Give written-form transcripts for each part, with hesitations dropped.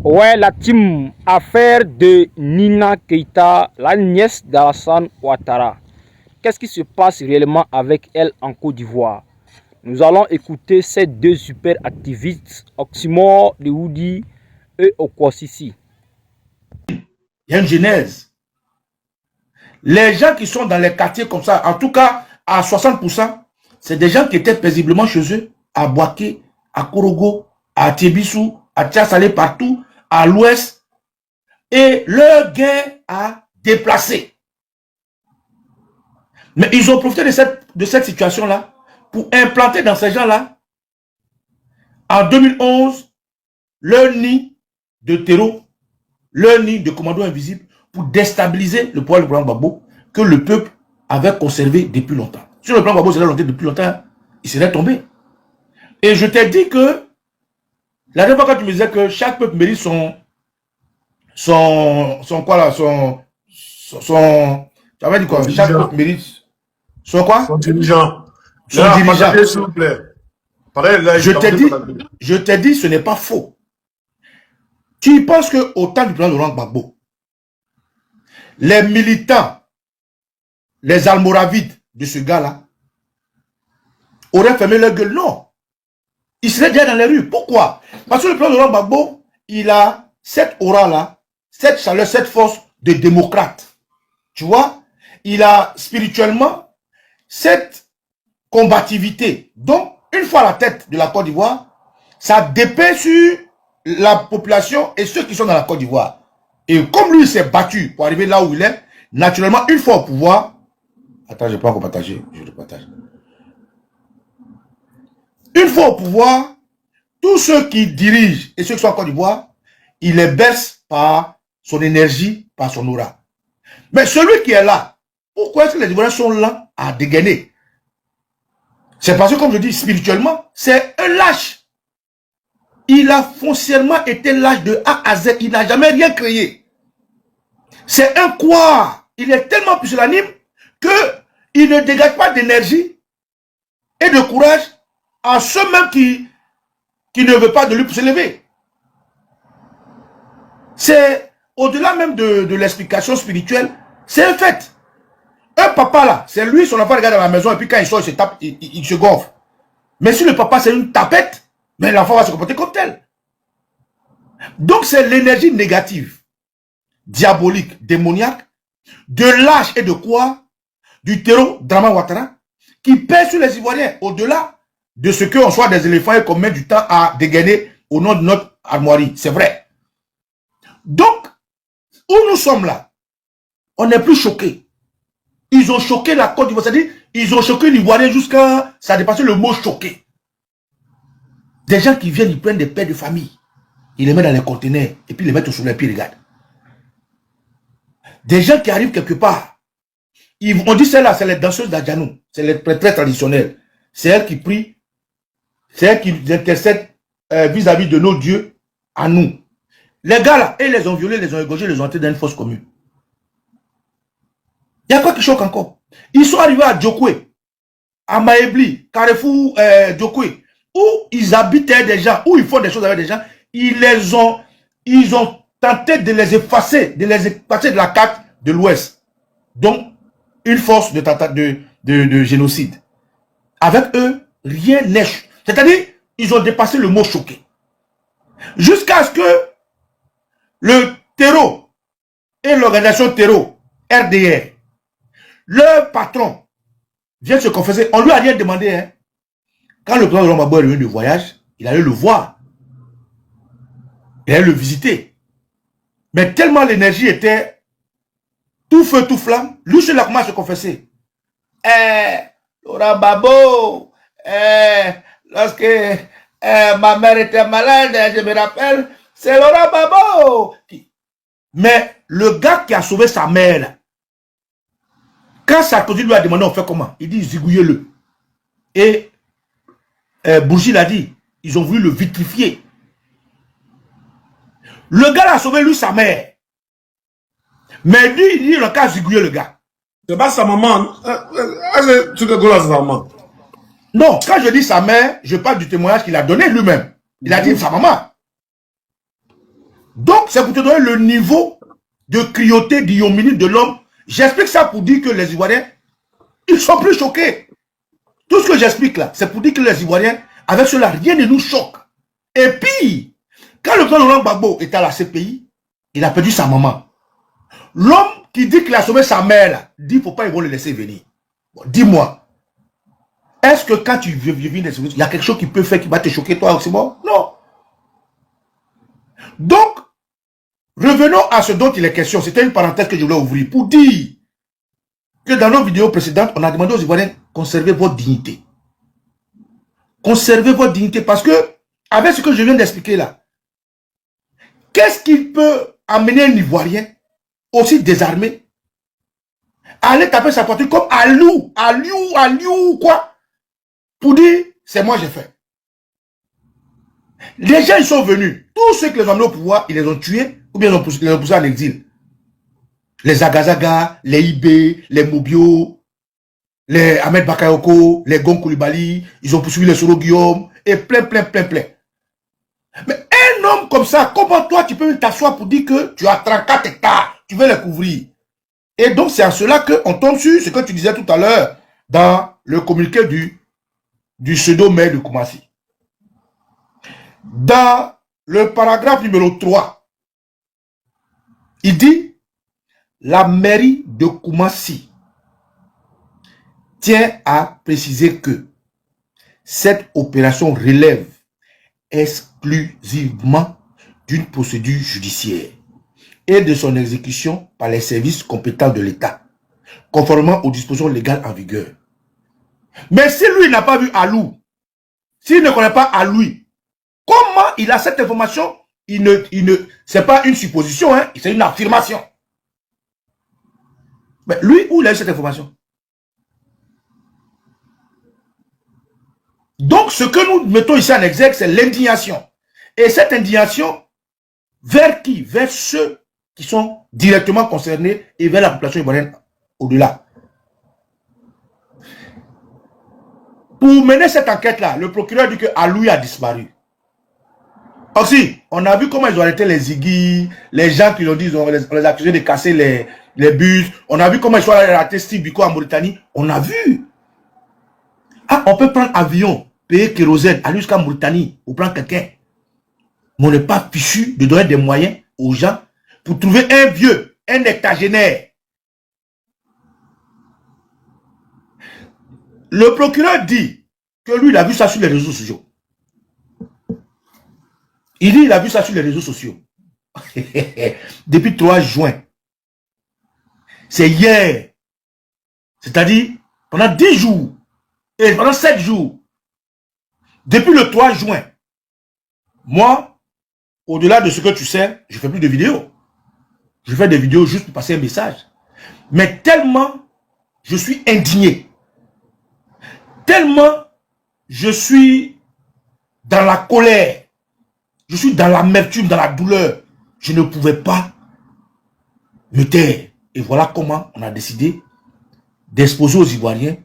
Ouais, la team, affaire de Nina Keita, la nièce d'Alassane Ouattara. Qu'est-ce qui se passe réellement avec elle en Côte d'Ivoire? Nous allons écouter ces deux super activistes, Oxymore de Woody et Okwosisi. Il y a une genèse. Les gens qui sont dans les quartiers comme ça, en tout cas à 60%, c'est des gens qui étaient paisiblement chez eux, à Boaké, à Korogo, à Tébissou, à Tchassalé, partout, à l'ouest. Et leur gain a déplacé. Mais ils ont profité de cette situation-là pour implanter dans ces gens-là, en 2011, leur nid de terreau, leur nid de commando invisible, pour déstabiliser le pouvoir du président Gbagbo que le peuple avait conservé depuis longtemps. Si le président Gbagbo serait monté depuis longtemps, il serait tombé. Et je t'ai dit que, la dernière fois quand tu me disais que chaque peuple mérite tu avais dit quoi? Chaque peuple mérite son quoi? Son dirigeant. Son dirigeant. S'il vous plaît. Pareil, là, je t'ai dit, ce n'est pas faux. Tu penses qu'au temps du président Laurent Gbagbo, les militants, les almoravides de ce gars-là, auraient fermé leur gueule? Non. Ils seraient déjà dans les rues. Pourquoi? Parce que le président Laurent Gbagbo, il a cette aura-là, cette chaleur, cette force de démocrate. Tu vois? Il a spirituellement cette combativité. Donc, une fois à la tête de la Côte d'Ivoire, ça dépeint sur la population et ceux qui sont dans la Côte d'Ivoire. Et comme lui s'est battu pour arriver là où il est, naturellement, une fois au pouvoir... Attends, je ne peux pas encore partager. Je le partage. Une fois au pouvoir, tous ceux qui dirigent et ceux qui sont en Côte d'Ivoire, il les berce par son énergie, par son aura. Mais celui qui est là, pourquoi est-ce que les Ivoiriens sont lents à dégainer? C'est parce que, comme je dis, spirituellement, c'est un lâche. Il a foncièrement été lâche de A à Z. Il n'a jamais rien créé. C'est un quoi. Il est tellement pusillanime qu'il ne dégage pas d'énergie et de courage à ceux même qui ne veulent pas de lui pour se lever. C'est au-delà même de l'explication spirituelle, c'est un fait. Un papa là, c'est lui, son enfant regarde à la maison et puis quand il sort, il se tape, il se gonfle. Mais si le papa c'est une tapette, mais l'enfant va se comporter comme tel. Donc c'est l'énergie négative, diabolique, démoniaque, de lâche et de quoi, du terreau Dramane Ouattara, qui pèse sur les Ivoiriens, au-delà de ce qu'on soit des éléphants et qu'on met du temps à dégainer au nom de notre armoirie. C'est vrai. Donc, où nous sommes là, on n'est plus choqués. Ils ont choqué la Côte d'Ivoire, c'est-à-dire, ils ont choqué l'Ivoirien jusqu'à, ça a dépassé le mot choqué. Des gens qui viennent, ils prennent des pères de famille, ils les mettent dans les conteneurs, et puis ils les mettent sous les pieds, regarde. Des gens qui arrivent quelque part, on dit celle-là, c'est les danseuses d'Adjanou, c'est les prêtres traditionnels. C'est elles qui prient, c'est elles qui intercèdent vis-à-vis de nos dieux à nous. Les gars là, ils les ont violés, les ont égorgés, les ont entrés dans une fosse commune. Il y a quoi qui choque encore? Ils sont arrivés à Djokwe, à Maébli, Carrefour Djokwe, où ils habitaient des gens, où ils font des choses avec des gens. Ils ont tenté de les effacer de la carte de l'Ouest. Donc, une force de génocide. Avec eux, rien n'est. C'est-à-dire, ils ont dépassé le mot choqué. Jusqu'à ce que le terreau et l'organisation terreau, RDR, leur patron vient se confesser. On lui a rien demandé. Hein. Quand le président de Gbagbo est revenu de voyage, il allait le voir. Il allait le visiter. Mais tellement l'énergie était tout feu, tout flamme, lui seul a commencé à se confesser. Laurent Gbagbo, lorsque ma mère était malade, je me rappelle, c'est Laurent Gbagbo. Mais le gars qui a sauvé sa mère, quand Sarkozy lui a demandé on fait comment, il dit zigouillez-le. Et Bourgi l'a dit, ils ont voulu le vitrifier. Le gars l'a sauvé lui sa mère. Mais lui, il dit il a qu'à zigouiller le gars. C'est pas sa maman. Tu que sa maman. Non, quand je dis sa mère, je parle du témoignage qu'il a donné lui-même. Il a dit sa maman. Donc, c'est pour te donner le niveau de cruauté, d'ignominie de l'homme. J'explique ça pour dire que les Ivoiriens, ils sont plus choqués. Tout ce que j'explique là, c'est pour dire que les Ivoiriens, avec cela, rien ne nous choque. Et puis, quand le président Laurent Gbagbo était à la CPI, il a perdu sa maman. L'homme qui dit qu'il a sauvé sa mère, là, dit qu'il ne faut pas, ils vont le laisser venir. Bon, dis-moi, est-ce que quand tu viens il y a quelque chose qui peut faire qui va te choquer toi aussi, bon? Non. Donc, revenons à ce dont il est question. C'était une parenthèse que je voulais ouvrir pour dire que dans nos vidéos précédentes, on a demandé aux Ivoiriens, conservez votre dignité. Conservez votre dignité parce que, avec ce que je viens d'expliquer là, qu'est-ce qui peut amener un Ivoirien aussi désarmé à aller taper sa poitrine comme Aliou, quoi, pour dire, c'est moi j'ai fait. Les gens, ils sont venus. Tous ceux qui les ont amenés au pouvoir, ils les ont tués ou bien ils les ont poussés en exil. Les Agazaga, les Ibé, les Mobio, les Ahmed Bakayoko, les Gon Koulibaly, ils ont poursuivi les Soro Guillaume et plein. Mais un homme comme ça, comment toi tu peux t'asseoir pour dire que tu as 34 hectares, tu veux les couvrir? Et donc c'est à cela qu'on tombe sur ce que tu disais tout à l'heure dans le communiqué du pseudo-maire de Koumassi. Dans le paragraphe numéro 3, il dit la mairie de Koumassi tient à préciser que cette opération relève exclusivement d'une procédure judiciaire et de son exécution par les services compétents de l'État, conformément aux dispositions légales en vigueur. Mais si lui n'a pas vu Alou, s'il ne connaît pas Alou, comment il a cette information? C'est pas une supposition, hein, c'est une affirmation. Mais lui, où il a eu cette information? Donc, ce que nous mettons ici en exergue, c'est l'indignation. Et cette indignation, vers qui? Vers ceux qui sont directement concernés et vers la population ivoirienne au-delà. Pour mener cette enquête-là, le procureur dit que Alou a disparu. Aussi, on a vu comment ils ont arrêté les Ziggy, les gens qui l'ont dit, on les a accusés de casser les bus. On a vu comment ils sont allés arrêter Steve Biko en Mauritanie. On a vu. Ah, on peut prendre avion, payer kérosène, aller jusqu'en Mauritanie pour prendre quelqu'un. Mais on n'est pas fichu de donner des moyens aux gens pour trouver un vieux, un octogénaire. Le procureur dit que lui, il a vu ça sur les réseaux sociaux. Il dit qu'il a vu ça sur les réseaux sociaux. Depuis 3 juin. C'est hier. C'est-à-dire, pendant 10 jours. Et pendant 7 jours. Depuis le 3 juin. Moi, au-delà de ce que tu sais, je ne fais plus de vidéos. Je fais des vidéos juste pour passer un message. Mais tellement je suis indigné. Tellement je suis dans la colère. Je suis dans l'amertume, dans la douleur. Je ne pouvais pas me taire. Et voilà comment on a décidé d'exposer aux Ivoiriens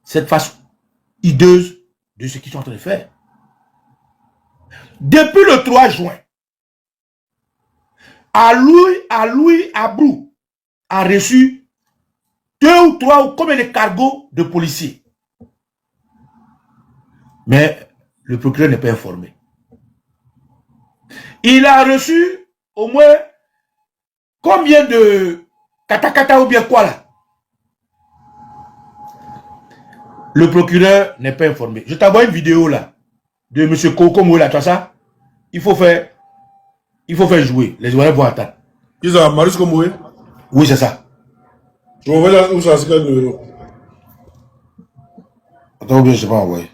cette face hideuse de ce qu'ils sont en train de faire. Depuis le 3 juin, Aloui Abrou a reçu 2 ou 3 ou combien de cargos de policiers. Mais le procureur n'est pas informé. Il a reçu au moins combien de katakata ou bien quoi là? Le procureur n'est pas informé. Je t'envoie une vidéo là de M. Kokomo là, tu vois ça? Il faut faire jouer. Les Ivoiriens vont attendre. Qui ça, Marius Komoué? Oui, c'est ça. Je m'envoie là où ça, c'est quel numéro? Attends, bien, je vais envoyer.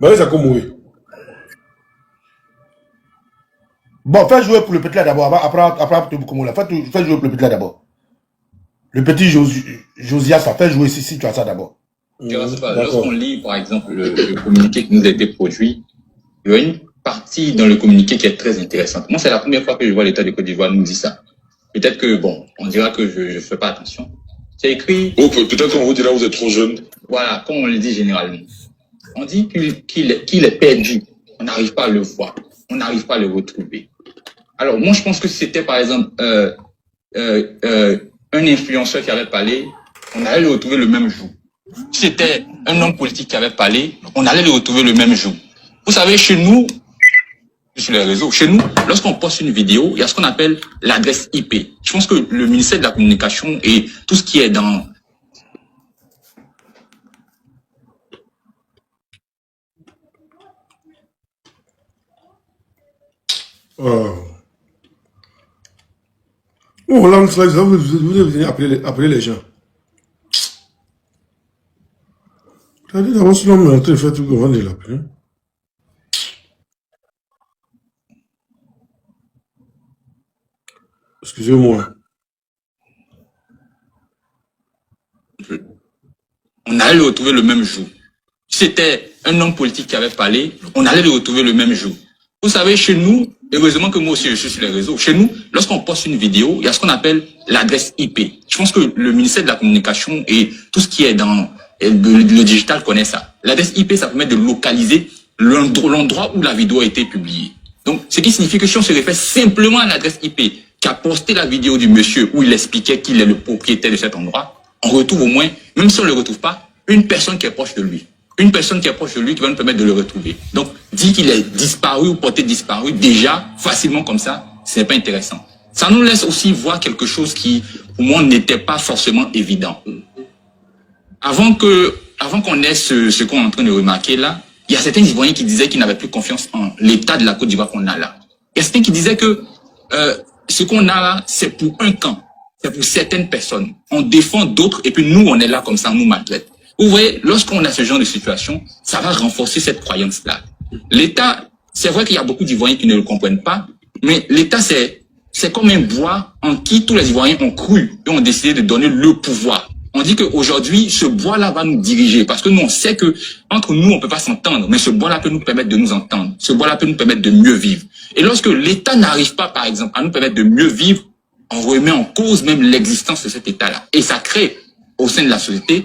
Marius Komoué. Bon, fais jouer pour le petit là d'abord. Après, Kokomo là. Fais jouer pour le petit là d'abord. Le petit Josias, ça fait jouer si tu as ça d'abord. Lorsqu'on lit, par exemple, le communiqué qui nous a été produit, il y a une partie dans le communiqué qui est très intéressante. Moi, c'est la première fois que je vois l'État de Côte d'Ivoire nous dire ça. Peut-être que, bon, on dira que je ne fais pas attention. C'est écrit... Oh, peut-être qu'on vous dira que vous êtes trop jeune. voilà, comme on le dit généralement. On dit qu'il est perdu. On n'arrive pas à le voir. On n'arrive pas à le retrouver. Alors, moi, je pense que si c'était, par exemple, un influenceur qui avait parlé, on allait le retrouver le même jour. Si c'était un homme politique qui avait parlé, on allait le retrouver le même jour. Vous savez, chez nous, sur les réseaux, chez nous, lorsqu'on poste une vidéo, il y a ce qu'on appelle l'adresse IP. Je pense que le ministère de la Communication et tout ce qui est dans... Oh, là, vous devez appeler les gens. Regardez d'abord si l'homme est en train de faire tout comment il l'appelle. Excusez-moi. On allait le retrouver le même jour. Si c'était un homme politique qui avait parlé, on allait le retrouver le même jour. Vous savez, chez nous, heureusement que moi aussi je suis sur les réseaux, chez nous, lorsqu'on poste une vidéo, il y a ce qu'on appelle l'adresse IP. Je pense que le ministère de la Communication et tout ce qui est dans le digital connaît ça. L'adresse IP, ça permet de localiser l'endroit où la vidéo a été publiée. Donc, ce qui signifie que si on se réfère simplement à l'adresse IP qui a posté la vidéo du monsieur où il expliquait qu'il est le propriétaire de cet endroit, on retrouve au moins, même si on ne le retrouve pas, une personne qui est proche de lui. Une personne qui est proche de lui qui va nous permettre de le retrouver. Donc, dire qu'il est disparu ou porté disparu, déjà, facilement comme ça, c'est pas intéressant. Ça nous laisse aussi voir quelque chose qui, pour moi, n'était pas forcément évident. Avant qu'on ait ce qu'on est en train de remarquer là, il y a certains Ivoiriens qui disaient qu'ils n'avaient plus confiance en l'état de la Côte d'Ivoire qu'on a là. Il y a certains qui disaient que ce qu'on a là, c'est pour un camp, c'est pour certaines personnes. On défend d'autres et puis nous, on est là comme ça, nous, malgré. Vous voyez, lorsqu'on a ce genre de situation, ça va renforcer cette croyance-là. L'État, c'est vrai qu'il y a beaucoup d'Ivoiriens qui ne le comprennent pas, mais l'État, c'est comme un bois en qui tous les Ivoiriens ont cru et ont décidé de donner le pouvoir. On dit qu'aujourd'hui, ce bois-là va nous diriger parce que nous, on sait que entre nous, on peut pas s'entendre, mais ce bois-là peut nous permettre de nous entendre. Ce bois-là peut nous permettre de mieux vivre. Et lorsque l'État n'arrive pas, par exemple, à nous permettre de mieux vivre, on remet en cause même l'existence de cet État-là. Et ça crée, au sein de la société,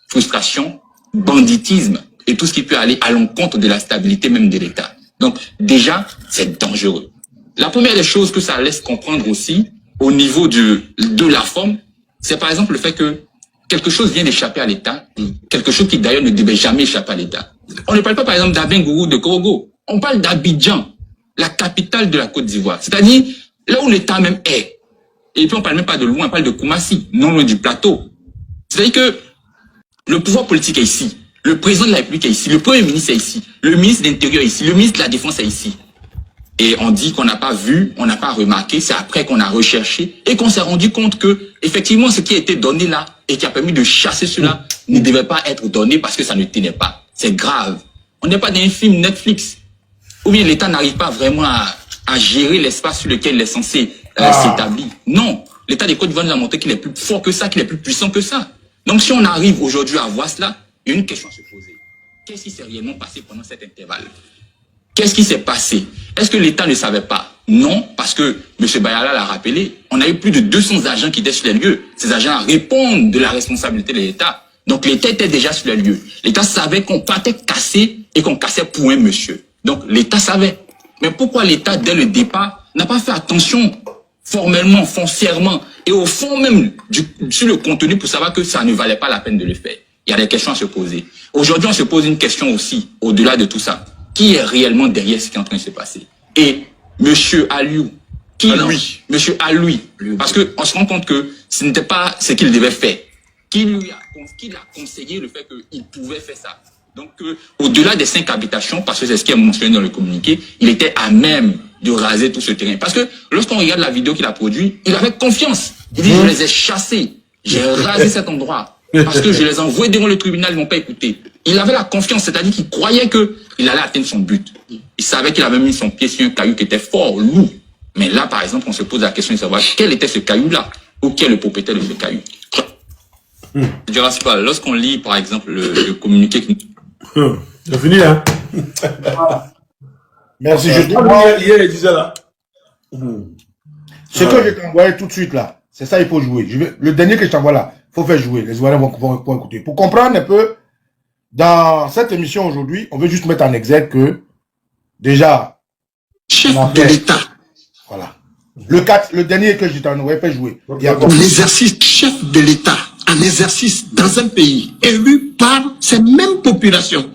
frustration, banditisme et tout ce qui peut aller à l'encontre de la stabilité même de l'État. Donc, déjà, c'est dangereux. La première des choses que ça laisse comprendre aussi, au niveau de la forme, c'est par exemple le fait que quelque chose vient d'échapper à l'État, quelque chose qui d'ailleurs ne devait jamais échapper à l'État. On ne parle pas par exemple d'Abengourou, de Korogo. On parle d'Abidjan, la capitale de la Côte d'Ivoire. C'est-à-dire là où l'État même est. Et puis on parle même pas de loin, on parle de Koumassi, non loin du plateau. C'est-à-dire que le pouvoir politique est ici, le président de la République est ici, le premier ministre est ici, le ministre de l'Intérieur est ici, le ministre de la Défense est ici. Et on dit qu'on n'a pas vu, on n'a pas remarqué, c'est après qu'on a recherché et qu'on s'est rendu compte que, effectivement, ce qui a été donné là et qui a permis de chasser cela ne devait pas être donné parce que ça ne tenait pas. C'est grave. On n'est pas dans un film Netflix. Ou bien l'État n'arrive pas vraiment à gérer l'espace sur lequel il est censé s'établir. Non. L'État des Côtes d'Ivoire nous a montré qu'il est plus fort que ça, qu'il est plus puissant que ça. Donc si on arrive aujourd'hui à voir cela, il y a une question à se poser. Qu'est-ce qui s'est réellement passé pendant cet intervalle? Qu'est-ce qui s'est passé? Est-ce que l'État ne savait pas? Non, parce que M. Bayala l'a rappelé, on a eu plus de 200 agents qui étaient sur les lieux. Ces agents répondent de la responsabilité de l'État. Donc l'État était déjà sur les lieux. L'État savait qu'on partait casser et qu'on cassait pour un monsieur. Donc l'État savait. Mais pourquoi l'État, dès le départ, n'a pas fait attention formellement, foncièrement, et au fond même sur le contenu pour savoir que ça ne valait pas la peine de le faire? Il y a des questions à se poser. Aujourd'hui, on se pose une question aussi, au-delà de tout ça. Qui est réellement derrière ce qui est en train de se passer? Et Monsieur Aliou, Monsieur Aloui, parce qu'on se rend compte que ce n'était pas ce qu'il devait faire. Qui l'a conseillé le fait qu'il pouvait faire ça? Donc, au-delà des 5 habitations, parce que c'est ce qui est mentionné dans le communiqué, il était à même de raser tout ce terrain. Parce que lorsqu'on regarde la vidéo qu'il a produite, il avait confiance. Il dit, je les ai chassés, j'ai rasé cet endroit. Parce que je les ai envoyés devant le tribunal, ils m'ont pas écouté. Il avait la confiance, c'est-à-dire qu'il croyait qu'il allait atteindre son but. Il savait qu'il avait mis son pied sur un caillou qui était fort, lourd. Mais là, par exemple, on se pose la question de savoir quel était ce caillou-là, ou qui est le propriétaire de ce caillou. Pas. Lorsqu'on lit, par exemple, le communiqué... C'est fini, hein? Merci, hier, il disait là. Ce que je t'ai envoyé tout de suite là, c'est ça, il faut jouer. Le dernier que je t'envoie là, il faut faire jouer. Les Ivoiriens vont écouter. Pour comprendre un peu Dans cette émission aujourd'hui, on veut juste mettre en exergue que, déjà, Chef de l'État. Voilà. Le dernier que je t'en ai pas joué. L'exercice chef de l'État, un exercice dans un pays élu par ces mêmes populations.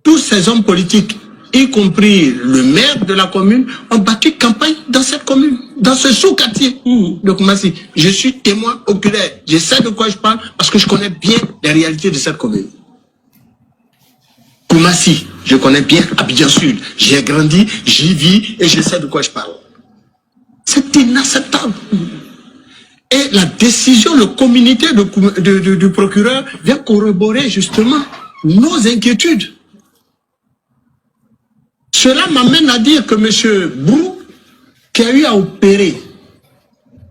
Tous ces hommes politiques, y compris le maire de la commune, ont battu campagne dans cette commune, dans ce sous-quartier de Koumassi. Je suis témoin oculaire. Je sais de quoi je parle parce que je connais bien les réalités de cette commune. Koumassi, je connais bien Abidjan Sud. J'ai grandi, j'y vis et je sais de quoi je parle. C'est inacceptable. Et la décision, le communiqué du procureur vient corroborer justement nos inquiétudes. Cela m'amène à dire que M. Brou, qui a eu à opérer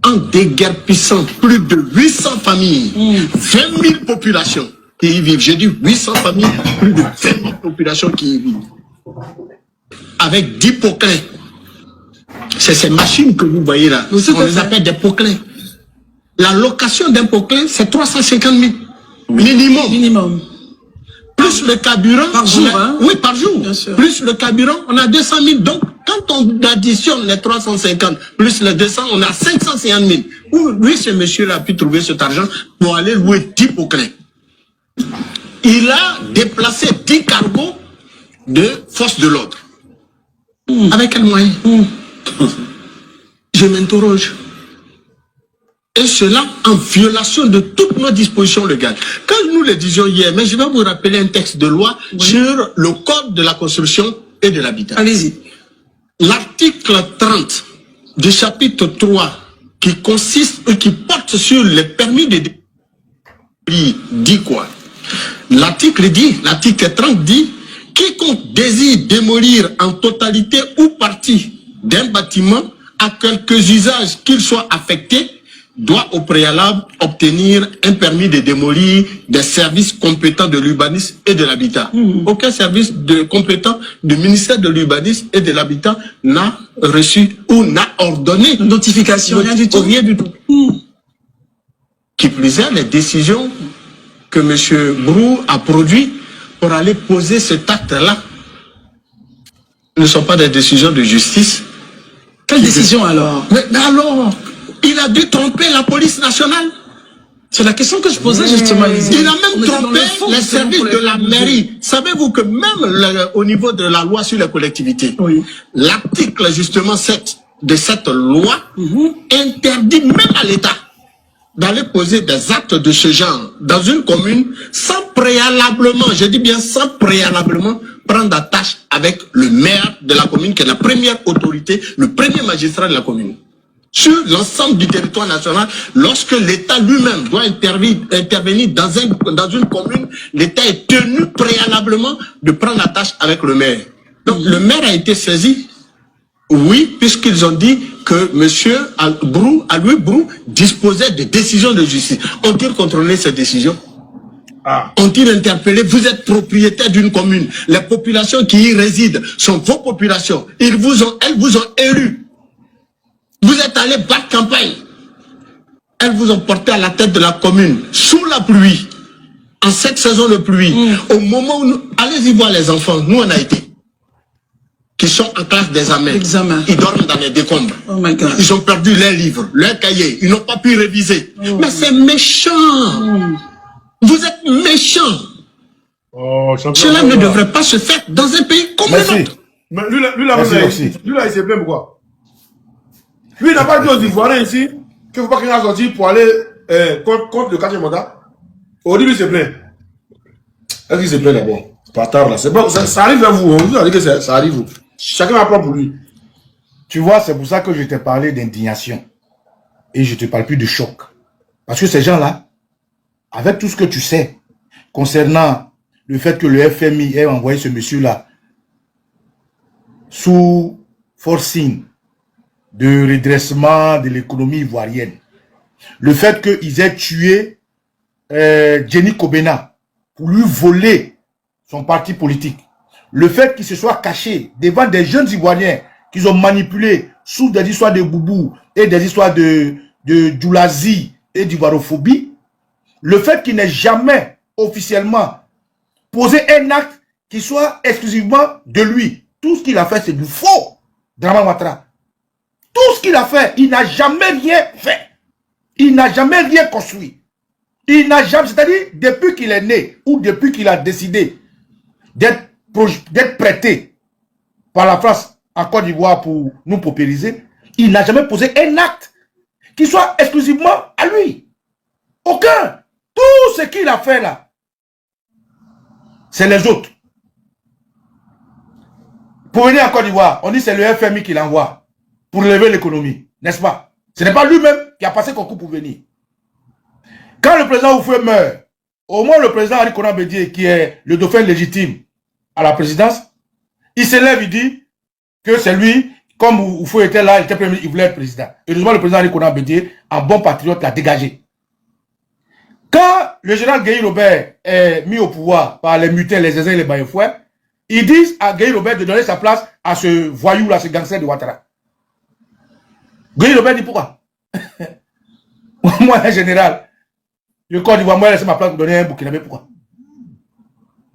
en déguerpissant plus de 800 familles, 20 000 populations qui y vivent, j'ai dit 800 familles, plus de 20 000 populations qui y vivent, avec 10 poquelins. C'est ces machines que vous voyez là, on les appelle des poquelins. La location d'un poquelin, c'est 350 000 minimum. Plus le carburant, par jour, hein? Oui, par jour. Plus le carburant, on a 200 000. Donc, quand on additionne les 350 plus les 200, on a 550 000. Où lui, ce monsieur-là a pu trouver cet argent pour aller louer 10 poquelins. Il a déplacé 10 cargos de force de l'ordre. Avec quel moyen? Je m'interroge. Et cela en violation de toutes nos dispositions légales. Quand nous le disions hier, mais je vais vous rappeler un texte de loi sur le code de la construction et de l'habitat. Allez-y. L'article 30 du chapitre 3 qui porte sur les permis de dit quoi? L'article 30 dit quiconque désire démolir en totalité ou partie d'un bâtiment à quelques usages qu'il soit affecté doit au préalable obtenir un permis de démolir des services compétents de l'urbanisme et de l'habitat. Aucun service compétent du ministère de l'urbanisme et de l'habitat n'a reçu ou n'a ordonné notification, rien du tout. Rien du tout. Qui plus est, les décisions que M. Brou a produites pour aller poser cet acte-là ne sont pas des décisions de justice. Quelle décision alors? Mais alors, il a dû tromper la police nationale. C'est la question que je posais justement. Il a même trompé les services de la mairie. Savez-vous que même au niveau de la loi sur les collectivités, l'article justement 7 de cette loi interdit même à l'État d'aller poser des actes de ce genre dans une commune sans préalablement, je dis bien sans préalablement, prendre attache avec le maire de la commune qui est la première autorité, le premier magistrat de la commune. Sur l'ensemble du territoire national, lorsque l'État lui-même doit intervenir dans une commune, l'État est tenu préalablement de prendre attache avec le maire. Donc le maire a été saisi, oui, puisqu'ils ont dit que M. Louis Brou disposait de décisions de justice. Ont-ils contrôlé ces décisions? Ont-ils interpellé? Vous êtes propriétaire d'une commune. Les populations qui y résident sont vos populations. Elles vous ont élus. Vous êtes allé battre campagne. Elles vous ont porté à la tête de la commune, sous la pluie, en cette saison de pluie. Au moment où allez-y voir les enfants, nous on a été, qui sont en classe d'examen. Ils dorment dans les décombres. Oh my God. Ils ont perdu leurs livres, leurs cahiers. Ils n'ont pas pu réviser. Mais c'est méchant. Vous êtes méchant. Cela ne devrait pas se faire dans un pays comme le nôtre. Mais lui là, il s'est plaint pourquoi? Lui, il n'a pas dit aux Ivoiriens ici qu'il ne faut pas qu'il ait sorti pour aller contre le 4e mandat. Au début, il s'est plaint. Est-ce qu'il s'est plaint d'abord? Pas tard là. C'est bon, ça arrive à vous. On vous a dit que ça arrive. Chacun apprend pour lui. Tu vois, c'est pour ça que je t'ai parlé d'indignation. Et je ne te parle plus de choc. Parce que ces gens-là, avec tout ce que tu sais concernant le fait que le FMI ait envoyé ce monsieur-là sous forcing de redressement de l'économie ivoirienne, le fait qu'ils aient tué Jenny Kobena pour lui voler son parti politique, le fait qu'il se soit caché devant des jeunes Ivoiriens qu'ils ont manipulés sous des histoires de boubou et des histoires de djoulasie et d'ivoirophobie, le fait qu'il n'ait jamais officiellement poser un acte qui soit exclusivement de lui. Tout ce qu'il a fait, c'est du faux. Draman Ouattara. Tout ce qu'il a fait, il n'a jamais rien fait. Il n'a jamais rien construit. Il n'a jamais, c'est-à-dire, depuis qu'il est né, ou depuis qu'il a décidé d'être prêté par la France en Côte d'Ivoire pour nous paupériser, il n'a jamais posé un acte qui soit exclusivement à lui. Aucun. Tout ce qu'il a fait là, c'est les autres. Pour venir en Côte d'Ivoire, on dit que c'est le FMI qui l'envoie pour lever l'économie, n'est-ce pas? Ce n'est pas lui-même qui a passé concours pour venir. Quand le président Oufoué meurt, au moins le président Henri Konan Bédié, qui est le dauphin légitime à la présidence, il se lève, il dit que c'est lui, comme Oufoué était là, il était premier, il voulait être président. Heureusement, le président Henri Konan Bédié, en bon patriote, l'a dégagé. Quand le général Guéhi Robert est mis au pouvoir par les mutins, les Zézins et les Bayefouets, ils disent à Guéhi Robert de donner sa place à ce voyou-là, ce gangster de Ouattara. Guéhi Robert dit pourquoi? Moi, un général, le Côte d'Ivoire, moi, laisse ma place pour donner un Burkinabé, pourquoi?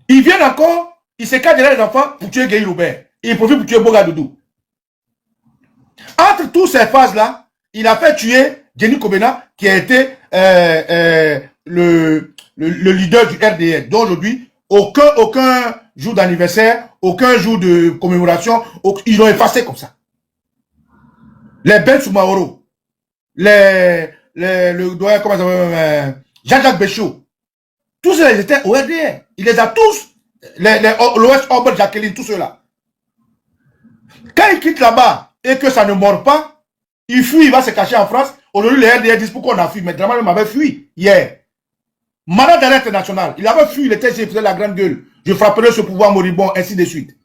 Ils viennent encore, ils se cachent derrière les enfants pour tuer Guéhi Robert. Ils profitent pour tuer Boga Doudou. Entre toutes ces phases-là, il a fait tuer Jenny Kobena, qui a été le leader du RDR. Donc aujourd'hui, aucun jour d'anniversaire, aucun jour de commémoration, ils l'ont effacé comme ça. Les Ben Soumaoro, le doyen, comment ça s'appelle, Jean-Jacques Béchaud, tous ceux-là, ils étaient au RDR. Il les a tous, l'Ouest Orbel Jacqueline, tous ceux-là. Quand il quitte là-bas et que ça ne mord pas, il fuit, il va se cacher en France. Aujourd'hui, les RDR disent pourquoi on a fui. Mais Draman m'avait fui hier. Mandat d'arrêt international. Il avait fui, il était, il faisait la grande gueule. Je frapperai ce pouvoir moribond, ainsi de suite.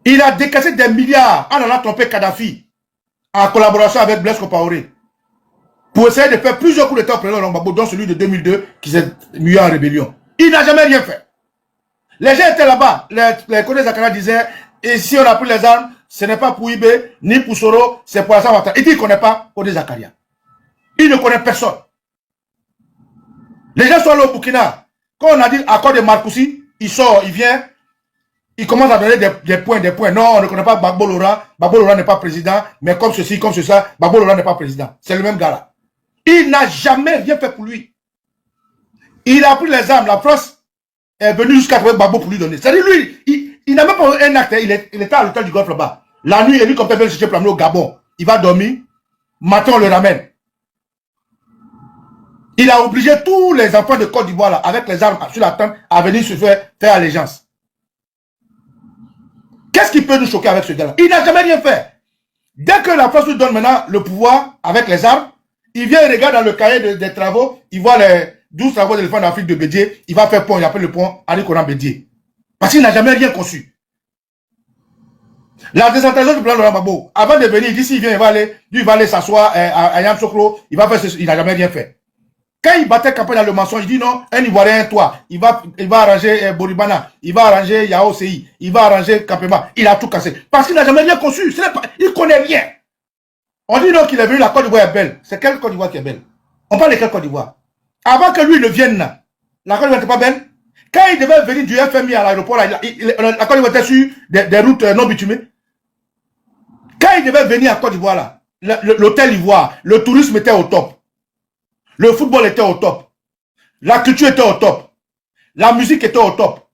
Il a décaissé des milliards en allant tromper Kadhafi en collaboration avec Blaise Compaoré pour essayer de faire plusieurs coups d'État au président Gbagbo, dont celui de 2002 qui s'est mis en rébellion. Il n'a jamais rien fait. Les gens étaient là-bas. Les Kodé Zakara disaient, et si on a pris les armes, ce n'est pas pour Ibé, ni pour Soro, c'est pour Alassane Ouattara. Il dit qu'il ne connaît pas Kodé Zakaria. Il ne connaît personne. Les gens sont allés au Burkina. Quand on a dit accord de Marcoussi, il sort, il vient, il commence à donner des points. Non, on ne connaît pas Gbagbo Laurent. Gbagbo Laurent n'est pas président, mais comme ceci, comme ça, Gbagbo Laurent n'est pas président. C'est le même gars là. Il n'a jamais rien fait pour lui. Il a pris les armes. La France est venue jusqu'à trouver Gbagbo pour lui donner. C'est-à-dire, lui, il n'a même pas un acte. Il était à l'hôtel du Golfe là-bas. La nuit, il lui comme vient le chercher pour l'amener au Gabon. Il va dormir. Matin, on le ramène. Il a obligé tous les enfants de Côte d'Ivoire, avec les armes sur la tente, à venir se faire allégeance. Qu'est-ce qui peut nous choquer avec ce gars-là? Il n'a jamais rien fait. Dès que la France lui donne maintenant le pouvoir avec les armes, il vient, il regarde dans le cahier des travaux, il voit les 12 travaux d'éléphants d'Afrique de Bédié, il va faire pont, il appelle le pont Henri Konan Bédié. Parce qu'il n'a jamais rien conçu. La décentralisation du plan Laurent Gbagbo, avant de venir, il dit s'il vient, il va aller s'asseoir à Yamoussoukro, il va faire ceci, il n'a jamais rien fait. Quand il battait campagne dans le mensonge, il dit non, un Ivoirien, toi, il va arranger Boribana, il va arranger Yao Sei, il va arranger Kapema, il a tout cassé. Parce qu'il n'a jamais rien conçu, il ne connaît rien. On dit non qu'il est venu, la Côte d'Ivoire est belle. C'est quelle Côte d'Ivoire qui est belle? On parle de quelle Côte d'Ivoire? Avant que lui ne vienne, la Côte d'Ivoire n'était pas belle. Quand il devait venir du FMI à l'aéroport, la Côte d'Ivoire était sur des routes non bitumées. Quand il devait venir à Côte d'Ivoire, l'hôtel Ivoire, le tourisme était au top. Le football était au top. La culture était au top. La musique était au top.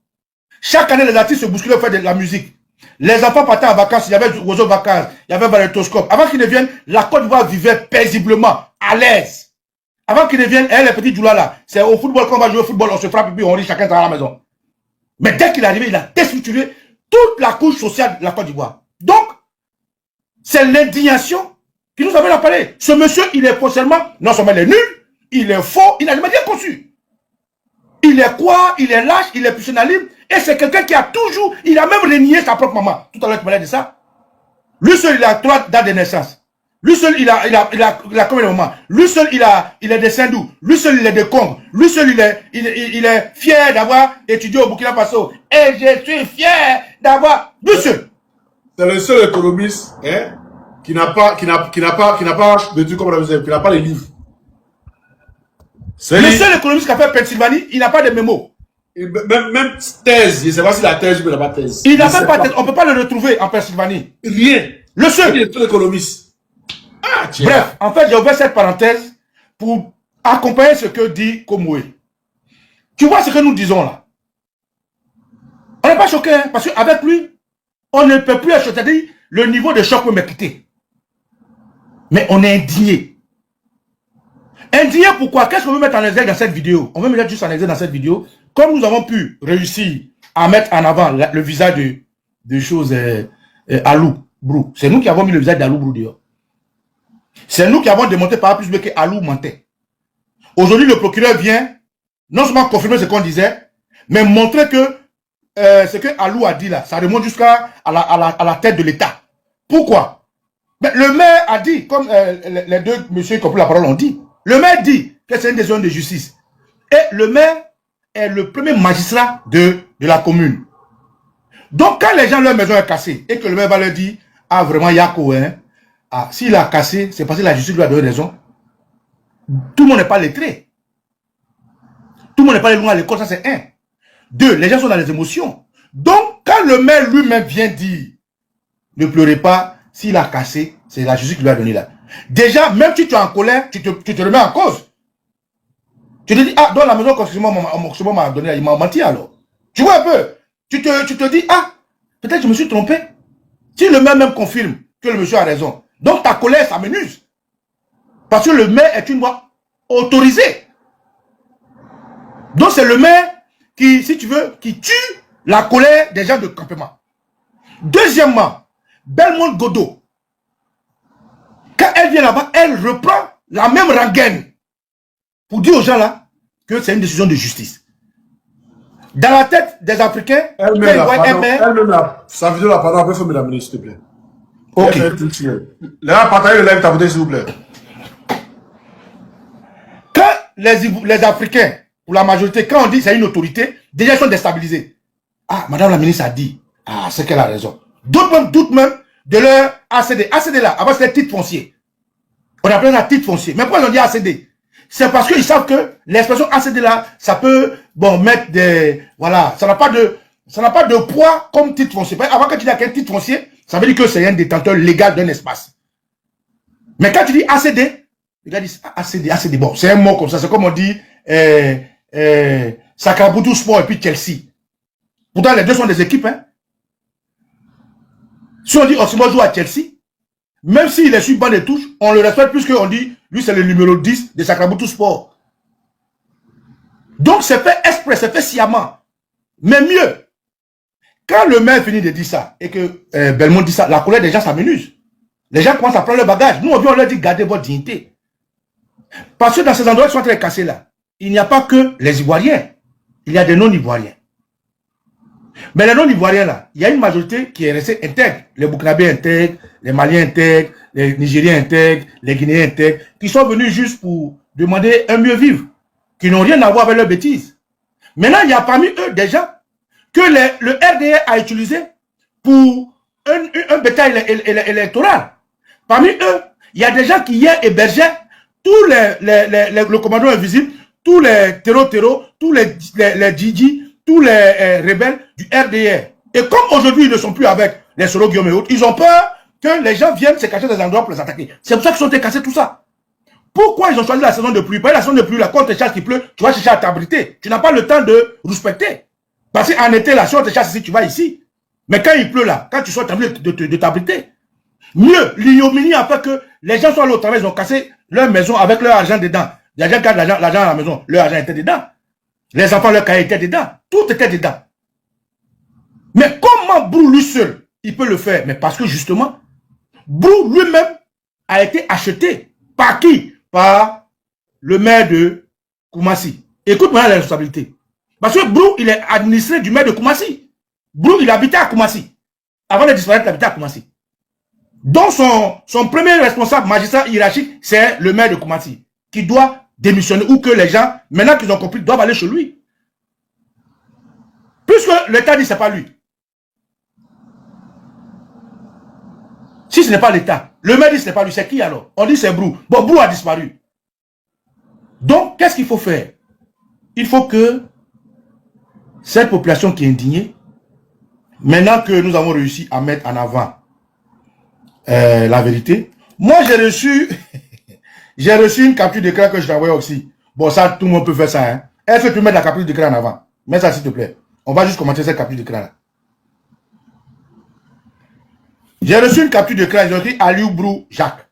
Chaque année, les artistes se bousculaient pour faire de la musique. Les enfants partaient en vacances. Il y avait Ozo Vacances. Il y avait Valétoscope. Avant qu'ils ne viennent, la Côte d'Ivoire vivait paisiblement, à l'aise. Avant qu'ils ne viennent, les petits Djoula là, c'est au football qu'on va jouer au football, on se frappe et puis on rit chacun dans la maison. Mais dès qu'il est arrivé, il a déstructuré toute la couche sociale de la Côte d'Ivoire. Donc, c'est l'indignation qui nous amène à parler. Ce monsieur, il est potentiellement, non seulement il est nul, il est faux, il n'a jamais rien conçu. Il est quoi? Il est lâche, il est pusillanime. Et c'est quelqu'un qui a toujours, il a même renié sa propre maman. Tout à l'heure, tu parlais de ça. Lui seul, il a 3 dates de naissance. Lui seul, il a combien de moments? Lui seul, il est de Saint-Dou. Lui seul, il est de Congo. Lui seul, il est fier d'avoir étudié au Burkina Faso. Et je suis fier d'avoir, lui seul. C'est le seul économiste, hein, qui n'a pas, qui n'a pas les livres. Le seul économiste qui a fait Pennsylvanie, il n'a pas de mémo. Même thèse, je ne sais pas si la thèse ou la pas thèse. Il n'a même pas thèse. On ne peut pas le retrouver en Pennsylvanie. Rien. Le seul. Il est tout économiste. Ah, tiens. Bref, en fait, j'ai ouvert cette parenthèse pour accompagner ce que dit Komoué. Tu vois ce que nous disons là? On n'est pas choqué, hein, parce qu'avec lui, on ne peut plus être choqué. C'est-à-dire, le niveau de choc peut me quitter. Mais on est indigné. Indigné pourquoi? Qu'est-ce qu'on veut mettre en exergue dans cette vidéo? On veut mettre juste en exergue dans cette vidéo. Comme nous avons pu réussir à mettre en avant le visage de choses Alou Brou. C'est nous qui avons mis le visage d'Alou Brou dehors. C'est nous qui avons démontré par plus que Alou mentait. Aujourd'hui, le procureur vient non seulement confirmer ce qu'on disait, mais montrer que ce que Alou a dit là, ça remonte jusqu'à la tête de l'État. Pourquoi? Mais le maire a dit, comme les deux messieurs qui ont pris la parole ont dit, le maire dit que c'est une décision de justice. Et le maire est le premier magistrat de la commune. Donc, quand les gens, leur maison est cassée, et que le maire va leur dire, ah vraiment, Yako, hein, ah, s'il a cassé, c'est parce que la justice lui a donné raison. Tout le monde n'est pas lettré. Tout le monde n'est pas allé loin à l'école, ça c'est un. Deux, les gens sont dans les émotions. Donc, quand le maire lui-même vient dire, ne pleurez pas, s'il a cassé, c'est la justice qui lui a donné là. Déjà, même si tu es en colère, tu te remets en cause. Tu te dis, ah, dans la maison qu'on m'a donné, il m'a menti alors. Tu vois un peu, tu te dis, ah, peut-être que je me suis trompé. Si le maire même confirme que le monsieur a raison, donc ta colère s'amenuise. Parce que le maire est une voix autorisée. Donc c'est le maire qui, si tu veux, qui tue la colère des gens de campement. Deuxièmement, Belmont Godot, quand elle vient là-bas, elle reprend la même rengaine pour dire aux gens là que c'est une décision de justice. Dans la tête des Africains, elle-même là, sa vidéo là, pardon, après, il faut me l'amener, s'il te plaît. Ok. Là, partagez le live, t'abonnez, s'il vous plaît. Quand les Africains, pour la majorité, quand on dit c'est une autorité, déjà ils sont déstabilisés. Ah, madame la ministre a dit, ah, c'est qu'elle a raison. D'autres doutent même de leur ACD. ACD là, avant c'était titre foncier. On appelle ça titre foncier. Mais pourquoi ils ont dit ACD? C'est parce qu'ils savent que l'expression ACD là, ça peut, bon, mettre des, voilà, ça n'a pas de poids comme titre foncier. Avant quand tu dis qu'un titre foncier, ça veut dire que c'est un détenteur légal d'un espace. Mais quand tu dis ACD, les gars disent ACD, bon, c'est un mot comme ça, c'est comme on dit, Sakabutu Sport et puis Chelsea. Pourtant, les deux sont des équipes, hein. Si on dit Osimhen joue à Chelsea, même s'il est sur le banc de touche, on le respecte plus qu'on dit, lui c'est le numéro 10 de Sakabutu Sport. Donc c'est fait exprès, c'est fait sciemment. Mais mieux, quand le maire finit de dire ça, et que Belmont dit ça, la colère des gens s'amenuise. Les gens commencent à prendre leur bagage. Nous, on leur dit, gardez votre dignité. Parce que dans ces endroits qui sont très cassés là, il n'y a pas que les Ivoiriens. Il y a des non-Ivoiriens. Mais les non-Ivoiriens là, il y a une majorité qui est restée intègre. Les Burkinabés intègres, les Maliens intègres, les Nigériens intègres, les Guinéens intègres, qui sont venus juste pour demander un mieux vivre, qui n'ont rien à voir avec leurs bêtises. Maintenant, il y a parmi eux des gens que le RDA a utilisé pour un bétail électoral. Parmi eux, il y a des gens qui hier hébergeaient tous le commando invisible, tous les terreaux, tous les Djidji, tous les rebelles du RDR. Et comme aujourd'hui, ils ne sont plus avec les Solo Guillaume et autres, ils ont peur que les gens viennent se cacher dans des endroits pour les attaquer. C'est pour ça qu'ils sont cassés tout ça. Pourquoi ils ont choisi la saison de pluie? Pas la saison de pluie, là, quand on te chasse qui pleut, tu vas chercher à t'abriter. Tu n'as pas le temps de respecter. Parce qu'en été, là, si on te chasse ici, tu vas ici. Mais quand il pleut là, quand tu sors, tu as envie de t'abriter. Mieux, l'ignominie a fait que les gens sont allés au travail, ils ont cassé leur maison avec leur argent dedans. Les gens qui ont l'argent à la maison, leur argent était dedans. Les enfants, leur cahier était dedans. Tout était dedans. Mais comment Brou lui seul, il peut le faire? Mais parce que justement, Brou lui-même a été acheté. Par qui? Par le maire de Koumassi. Écoute-moi la responsabilité. Parce que Brou, il est administré du maire de Koumassi. Brou, il habitait à Koumassi. Avant de disparaître, il habitait à Koumassi. Donc son premier responsable magistrat hiérarchique, c'est le maire de Koumassi, qui doit démissionner ou que les gens, maintenant qu'ils ont compris, doivent aller chez lui. Puisque l'État dit que ce n'est pas lui. Si ce n'est pas l'État, le maire dit que ce n'est pas lui, c'est qui alors? On dit c'est Brou. Bon, Brou a disparu. Donc, qu'est-ce qu'il faut faire? Il faut que cette population qui est indignée, maintenant que nous avons réussi à mettre en avant la vérité, moi j'ai reçu j'ai reçu une capture d'écran que je t'ai envoyée aussi. Bon, ça, tout le monde peut faire ça. Hein. Est-ce que tu peux mettre la capture d'écran en avant? Mets ça s'il te plaît. On va juste commenter cette capture d'écran là. J'ai reçu une capture d'écran, ils ont dit Aliou Brou Jacques.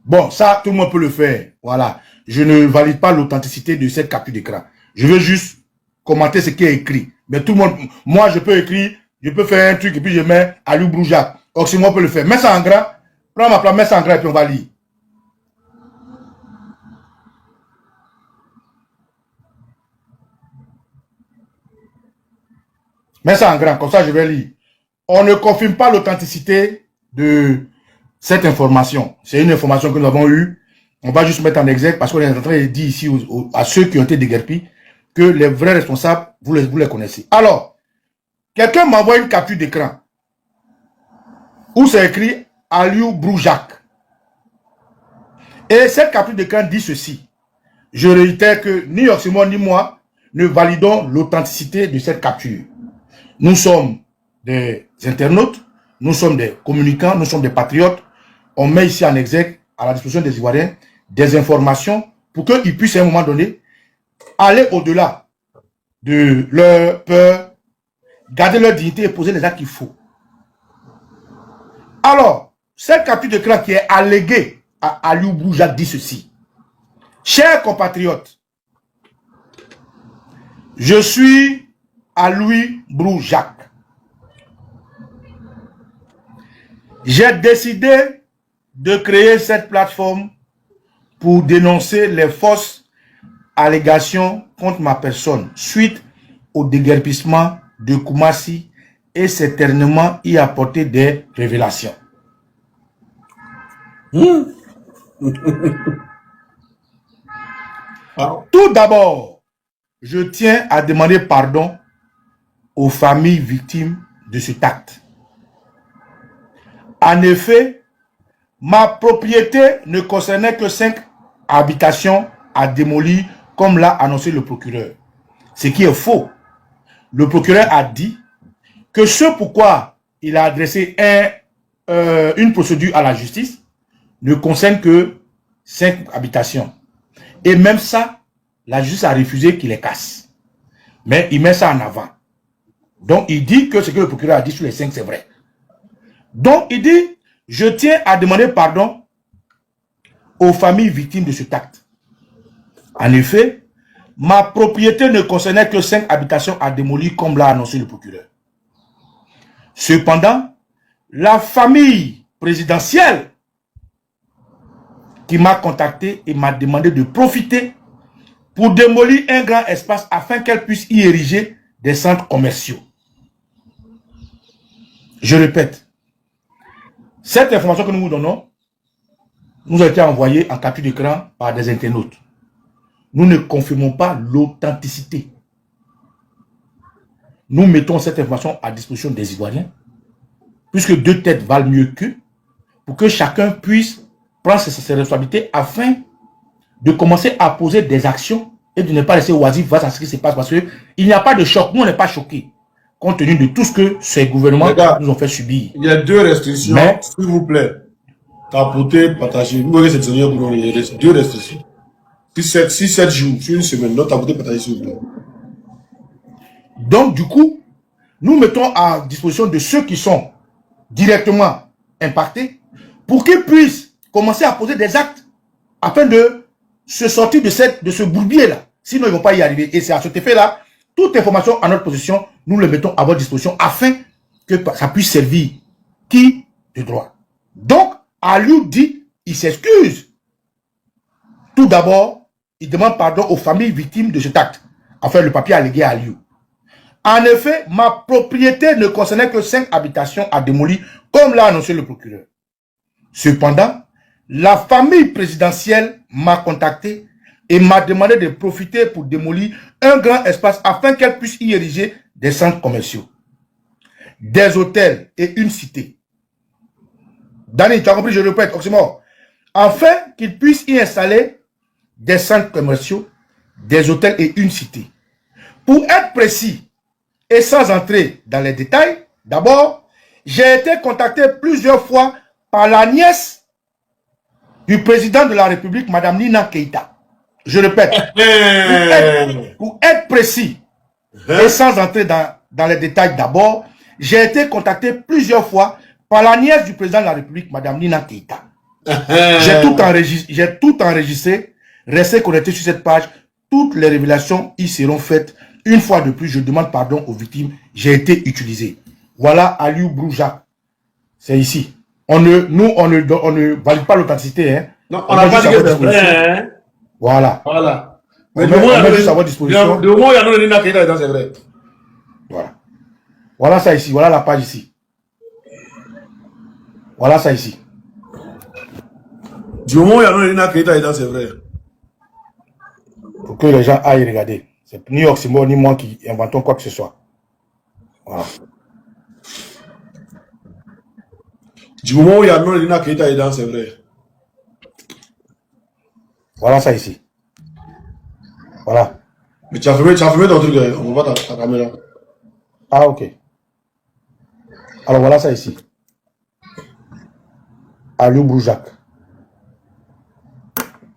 Bon, ça, tout le monde peut le faire. Voilà. Je ne valide pas l'authenticité de cette capture d'écran. Je veux juste commenter ce qui est écrit. Mais tout le monde, moi, je peux écrire, je peux faire un truc et puis je mets Aliou Brou Jacques. Oxymore peut le faire. Mets ça en gras. Prends ma place, mets ça en gras et puis on va lire. Mets ça en grand, comme ça je vais lire. On ne confirme pas l'authenticité de cette information. C'est une information que nous avons eue. On va juste mettre en exergue parce qu'on est en train de dire ici à ceux qui ont été déguerpis que les vrais responsables, vous les connaissez. Alors, quelqu'un m'envoie une capture d'écran où c'est écrit Aliou Brou Jacques. Et cette capture d'écran dit ceci. Je réitère que ni Oxymore ni moi ne validons l'authenticité de cette capture. Nous sommes des internautes, nous sommes des communicants, nous sommes des patriotes. On met ici en exergue, à la disposition des Ivoiriens, des informations pour qu'ils puissent à un moment donné aller au-delà de leur peur, garder leur dignité et poser les actes qu'il faut. Alors, cette capture d'écran qui est alléguée à Aliou Brou Jacques dit ceci. Chers compatriotes, je suis Aliou Brou Jacques. J'ai décidé de créer cette plateforme pour dénoncer les fausses allégations contre ma personne suite au déguerpissement de Koumassi et certainement y apporter des révélations. Tout d'abord, je tiens à demander pardon aux familles victimes de cet acte. En effet, ma propriété ne concernait que 5 habitations à démolir comme l'a annoncé le procureur. Ce qui est faux. Le procureur a dit que ce pourquoi il a adressé une procédure à la justice ne concerne que 5 habitations. Et même ça, la justice a refusé qu'il les casse. Mais il met ça en avant. Donc, il dit que ce que le procureur a dit sur les 5, c'est vrai. Donc, il dit, je tiens à demander pardon aux familles victimes de cet acte. En effet, ma propriété ne concernait que 5 habitations à démolir comme l'a annoncé le procureur. Cependant, la famille présidentielle qui m'a contacté et m'a demandé de profiter pour démolir un grand espace afin qu'elle puisse y ériger des centres commerciaux. Je répète, cette information que nous vous donnons nous a été envoyée en capture d'écran par des internautes. Nous ne confirmons pas l'authenticité. Nous mettons cette information à disposition des Ivoiriens, puisque 2 têtes valent mieux qu'une, pour que chacun puisse prendre ses responsabilités afin de commencer à poser des actions et de ne pas laisser oisif face à ce qui se passe, parce qu'il n'y a pas de choc. Nous, on n'est pas choqués, compte tenu de tout ce que ces gouvernements nous ont fait subir. Il y a 2 restrictions, s'il vous plaît. Tapoter, partager. Vous voyez cette semaine, il y a 2 restrictions. Si 7 jours, sur une semaine, donc tapoter, partager, s'il vous plaît. Donc, du coup, nous mettons à disposition de ceux qui sont directement impactés pour qu'ils puissent commencer à poser des actes afin de se sortir de ce bourbier-là. Sinon, ils ne vont pas y arriver. Et c'est à cet effet-là, toute information à notre position, nous le mettons à votre disposition afin que ça puisse servir qui de droit. Donc, Aliou dit, il s'excuse. Tout d'abord, il demande pardon aux familles victimes de cet acte. Enfin, le papier allégué à Aliou. En effet, ma propriété ne concernait que 5 habitations à démolir, comme l'a annoncé le procureur. Cependant, la famille présidentielle m'a contacté et m'a demandé de profiter pour démolir un grand espace afin qu'elle puisse y ériger des centres commerciaux, des hôtels et une cité. Dani, tu as compris, je répète, Oxymore. Afin qu'ils puissent y installer des centres commerciaux, des hôtels et une cité. Pour être précis, Et sans entrer dans les détails, d'abord, j'ai été contacté plusieurs fois par la nièce du président de la République, Madame Nina Keïta. Je répète, pour être précis, et sans entrer dans les détails d'abord, j'ai été contacté plusieurs fois par la nièce du président de la République, Madame Nina Keïta. J'ai tout enregistré. Restez connectés sur cette page. Toutes les révélations y seront faites. Une fois de plus, je demande pardon aux victimes. J'ai été utilisé. Voilà Aliou Broujak. C'est ici. Nous, on ne valide pas l'authenticité. Hein. Non, on n'a pas dit que c'est vrai. Hein. Voilà. Voilà. Mais de moment, il y a disposition. De moment, il y a non Nina Keïta dedans, c'est vrai. Voilà. Voilà ça ici. Voilà la page ici. Voilà ça ici. Du moment où il y a non Nina Keïta dedans, c'est vrai. Pour que les gens aillent regarder. C'est ni Oxymore, ni moi qui inventons quoi que ce soit. Voilà. Du moment où il y a non Nina Keïta dedans, c'est vrai. Voilà ça ici. Voilà. Mais tu as fermé ton truc, on voit ta caméra. Ah, ok. Alors voilà ça ici. Aliou Broujak.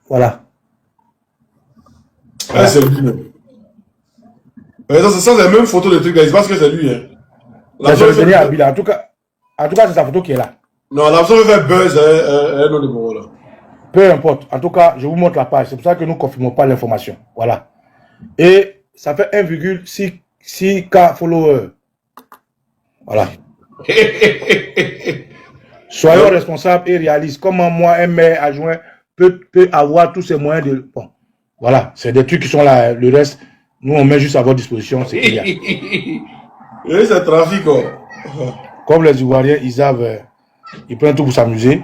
Voilà. Ah, c'est lui même. Ça, c'est la même photo de truc là, il se passe que c'est lui. Hein. En tout cas, c'est sa photo qui est là. Non, la personne veut faire buzz, un nom de bon là. Peu importe. En tout cas, je vous montre la page. C'est pour ça que nous ne confirmons pas l'information. Voilà. Et ça fait 1,6K followers. Voilà. Soyons responsables et réalistes. Comment moi, un maire adjoint, peut avoir tous ces moyens de... Bon, voilà. C'est des trucs qui sont là. Le reste, nous, on met juste à votre disposition. C'est qu'il y a. Oui, c'est trafic, quoi. Comme les Ivoiriens, ils savent... Ils prennent tout pour s'amuser.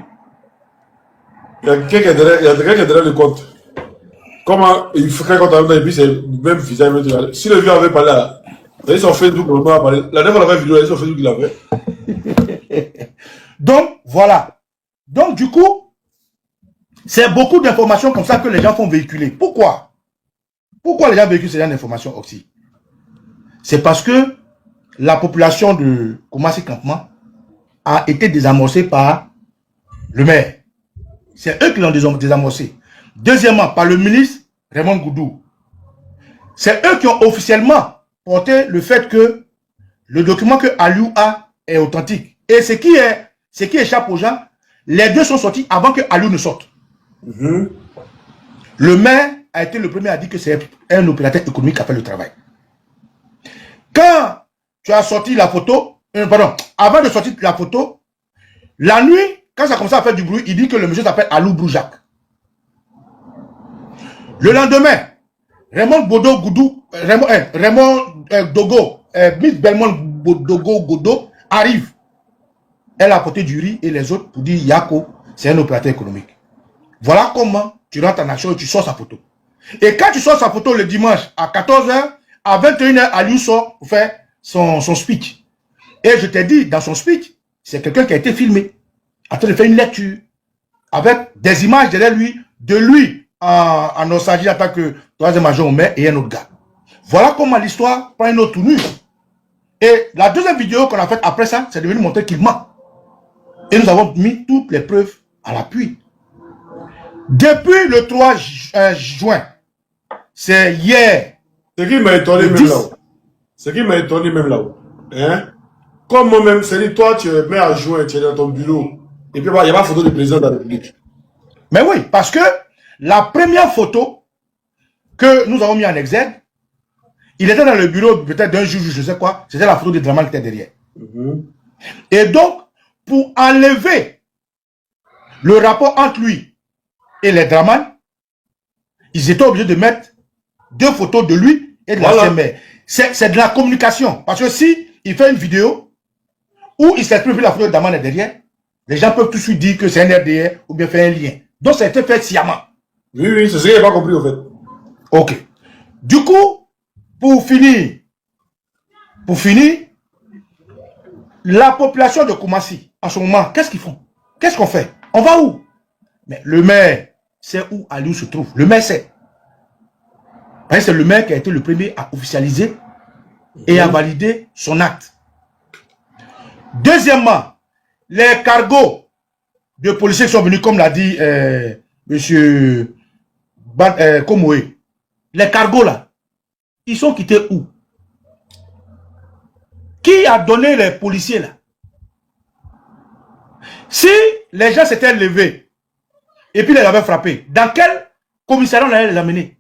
Il y a quelqu'un qui est derrière le compte. Comment il fait un compte en même temps et puis c'est le même visage. Si le vieux avait parlé là, il est sur Facebook, on a parlé. La dernière fois, on a fait une vidéo, il est sur Facebook, il l'avait. Donc, voilà. Donc, du coup, c'est beaucoup d'informations comme ça que les gens font véhiculer. Pourquoi? Pourquoi les gens véhiculent ces informations aussi? C'est parce que la population de Koumassi Campement a été désamorcée par le maire. C'est eux qui l'ont désamorcé. Deuxièmement, par le ministre Raymond Goudou. C'est eux qui ont officiellement porté le fait que le document que Aliou a est authentique. Et ce qui échappe aux gens, les deux sont sortis avant que Aliou ne sorte. Le maire a été le premier à dire que c'est un opérateur économique qui a fait le travail. Quand tu as sorti la photo, avant de sortir la photo, la nuit, quand ça commence à faire du bruit, il dit que le monsieur s'appelle Aliou Broujak. Le lendemain, Raymond Dogo, Miss Belmont Dogo Godo arrive. Elle a apporté du riz et les autres pour dire Yako, c'est un opérateur économique. Voilà comment tu rentres en action et tu sors sa photo. Et quand tu sors sa photo le dimanche à 14 h, à 21 h, Aliou sort pour faire son speech. Et je t'ai dit, dans son speech, c'est quelqu'un qui a été filmé, en train de faire une lecture, avec des images derrière lui, de lui en nostalgie en tant que troisième agent au maire et un autre gars. Voilà comment l'histoire prend une autre tournure. Et la deuxième vidéo qu'on a faite après ça, c'est devenu montrer qu'il ment. Et nous avons mis toutes les preuves à l'appui. Depuis le 3 juin, c'est hier. Ce qui m'a étonné même là-haut. Ce qui m'a étonné même là-haut. Hein? Comme moi-même, c'est toi, tu es maire adjoint, tu es dans ton bureau. Et puis, il n'y a pas de photo du président de la République. Mais oui, parce que la première photo que nous avons mis en exergue, il était dans le bureau peut-être d'un juge, je sais quoi, c'était la photo de Draman qui était derrière. Et donc, pour enlever le rapport entre lui et les Draman, ils étaient obligés de mettre deux photos de lui et de l'ancien maire. C'est de la communication. Parce que si il fait une vidéo où il s'exprime que la photo de Draman est derrière, les gens peuvent tout de suite dire que c'est un RDR ou bien faire un lien. Donc, ça a été fait sciemment. Oui, oui, c'est ce que je n'ai pas compris, au fait. Ok. Du coup, pour finir, la population de Koumassi, en ce moment, qu'est-ce qu'ils font? Qu'est-ce qu'on fait? On va où? Mais le maire sait où Aliou se trouve. Le maire sait. C'est le maire qui a été le premier à officialiser et a validé son acte. Deuxièmement, les cargos de policiers qui sont venus, comme l'a dit M. Komoé, les cargos là, ils sont quittés où? Qui a donné les policiers là? Si les gens s'étaient levés et puis les avaient frappés, dans quel commissariat on allait les amener?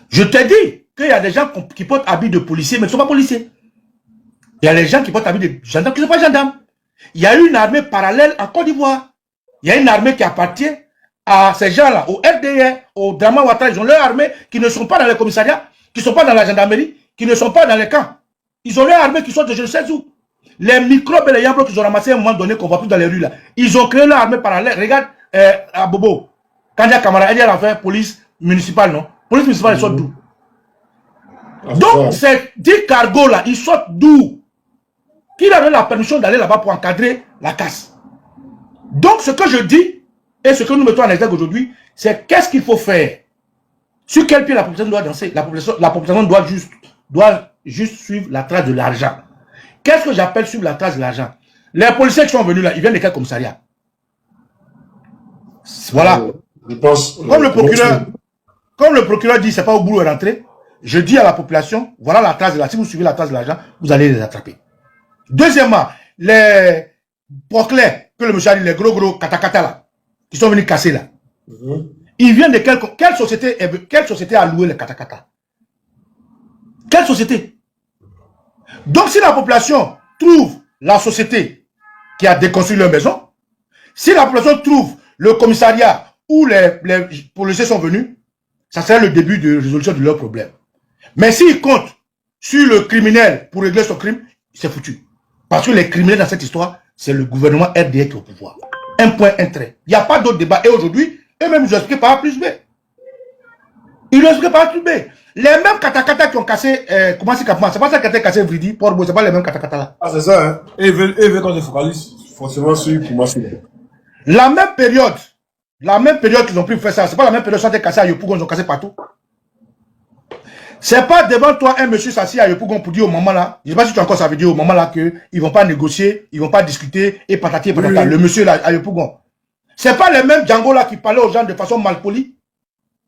Je te dis qu'il y a des gens qui portent habits de policiers mais qui ne sont pas policiers. Il y a les gens qui portent habits de gendarmes qui ne sont pas gendarmes. Il y a une armée parallèle en Côte d'Ivoire. Il y a une armée qui appartient à ces gens-là, au RDR, au Dramane Ouattara. Ils ont leur armée qui ne sont pas dans les commissariats, qui ne sont pas dans la gendarmerie, qui ne sont pas dans les camps. Ils ont leur armée qui sont de je ne sais où. Les microbes et les yambros qu'ils ont ramassés à un moment donné, qu'on ne voit plus dans les rues là. Ils ont créé leur armée parallèle. Regarde, à Bobo, Kandia Kamara, elle a fait police municipale, non? Police municipale, ils sortent d'où? Donc, ces 10 cargos là, ils sortent d'où? Qui a donné la permission d'aller là-bas pour encadrer la casse? Donc, ce que je dis, et ce que nous mettons en exergue aujourd'hui, c'est qu'est-ce qu'il faut faire? Sur quel pied la population doit danser? La population doit juste suivre la trace de l'argent. Qu'est-ce que j'appelle suivre la trace de l'argent? Les policiers qui sont venus là, ils viennent de quel commissariat? Voilà. Je pense, comme le procureur dit, c'est pas au boulot de rentrer, je dis à la population, voilà la trace de l'argent. Si vous suivez la trace de l'argent, vous allez les attraper. Deuxièmement, les proclés, que le monsieur a dit, les gros katakata là, qui sont venus casser là. Ils viennent de quelle société a loué les katakata? Quelle société? Donc si la population trouve la société qui a déconstruit leur maison, si la population trouve le commissariat où les policiers sont venus, ça serait le début de résolution de leur problème. Mais s'ils comptent sur le criminel pour régler son crime, c'est foutu. Parce que les criminels dans cette histoire, c'est le gouvernement RDR qui est au pouvoir. Un point, un trait. Il n'y a pas d'autre débat. Et aujourd'hui, eux-mêmes, ils ont expliqué par A plus B. Ils l'ont expliqué par A plus B. Les mêmes katakata qui ont cassé, comment c'est pas ça qui a été cassé Vridi, Port-Beau, c'est pas les mêmes katakata là. Ah, c'est ça, hein. Et ils veulent qu'on se focalise forcément sur Koumassi. La même période qu'ils ont pu faire ça, c'est pas la même période qu'ils ont cassé à Yopougon, ils ont cassé partout. C'est pas devant toi un monsieur s'assit à Yopougon pour dire au moment là, je sais pas si tu as encore sa vidéo au moment là que ils vont pas négocier, ils vont pas discuter et patati et patata. Oui. Le monsieur là à Yopougon. C'est pas les mêmes Django là qui parlaient aux gens de façon malpolie.